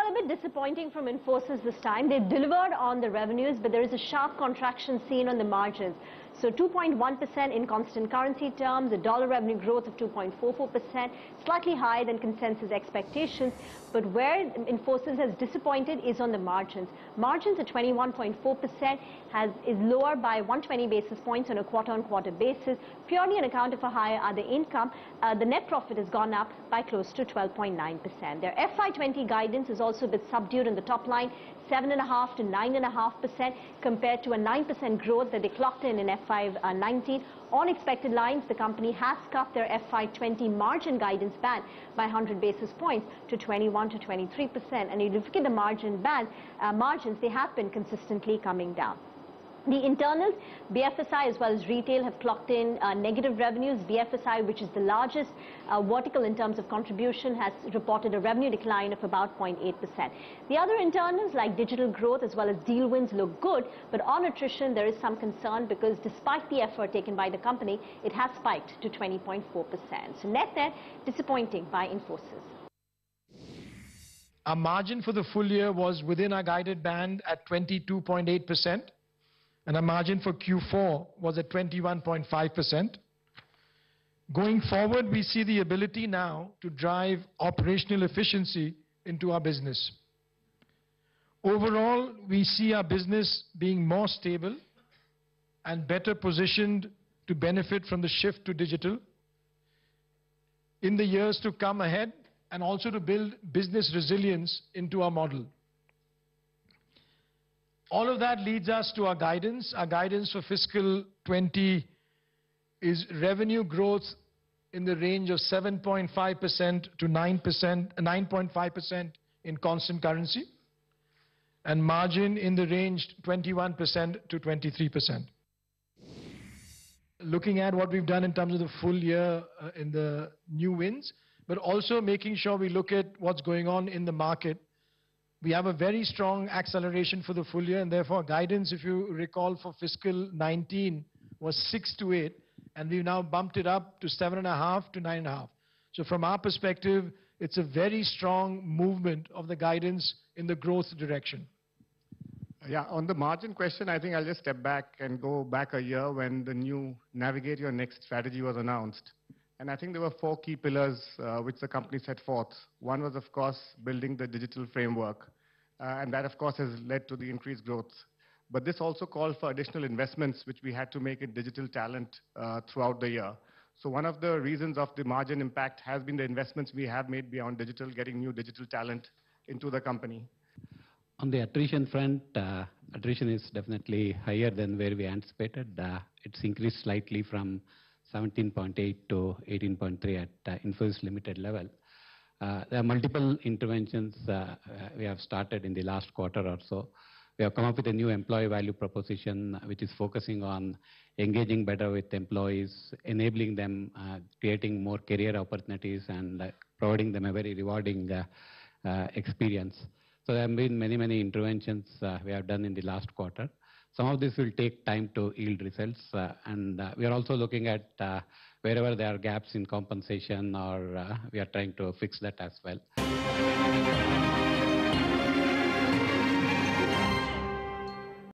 Well, a bit disappointing from Infosys this time. They've delivered on the revenues, but there is a sharp contraction seen on the margins. So 2.1% in constant currency terms, a dollar revenue growth of 2.44%, slightly higher than consensus expectations. But where Infosys has disappointed is on the margins. Margins at 21.4% is lower by 120 basis points on a quarter-on-quarter basis, purely on account of a higher other income. The net profit has gone up by close to 12.9%. Their FY20 guidance is also a bit subdued on the top line, 7.5% to 9.5% compared to a 9% growth that they clocked in FY19. On expected lines, the company has cut their FY20 margin guidance band by 100 basis points to 21 to 23%. And if you look at the margins, they have been consistently coming down. The internals, BFSI as well as retail have clocked in negative revenues. BFSI, which is the largest vertical in terms of contribution, has reported a revenue decline of about 0.8%. The other internals like digital growth as well as deal wins look good, but on attrition there is some concern because despite the effort taken by the company, it has spiked to 20.4%. So net disappointing by Infosys. Our margin for the full year was within our guided band at 22.8%. And our margin for Q4 was at 21.5%. Going forward, we see the ability now to drive operational efficiency into our business. Overall, we see our business being more stable and better positioned to benefit from the shift to digital in the years to come ahead, and also to build business resilience into our model. All of that leads us to our guidance. Our guidance for fiscal 20 is revenue growth in the range of 7.5% to 9.5% in constant currency, and margin in the range 21% to 23%. Looking at what we've done in terms of the full year in the new wins, but also making sure we look at what's going on in the market. We have a very strong acceleration for the full year, and therefore guidance, if you recall, for fiscal 19 was 6 to 8, and we've now bumped it up to 7.5 to 9.5. So from our perspective, it's a very strong movement of the guidance in the growth direction. Yeah, on the margin question, I think I'll just step back and go back a year when the new Navigate Your Next strategy was announced. And I think there were 4 key pillars which the company set forth. One was, of course, building the digital framework. And that, of course, has led to the increased growth. But this also called for additional investments which we had to make in digital talent throughout the year. So one of the reasons of the margin impact has been the investments we have made beyond digital, getting new digital talent into the company. On the attrition front, attrition is definitely higher than where we anticipated. It's increased slightly from 17.8 to 18.3 at Infosys Limited level. There are multiple interventions we have started in the last quarter or so. We have come up with a new employee value proposition which is focusing on engaging better with employees, enabling them, creating more career opportunities, and providing them a very rewarding experience. So there have been many interventions we have done in the last quarter. Some of this will take time to yield results, and we are also looking at wherever there are gaps in compensation, or we are trying to fix that as well.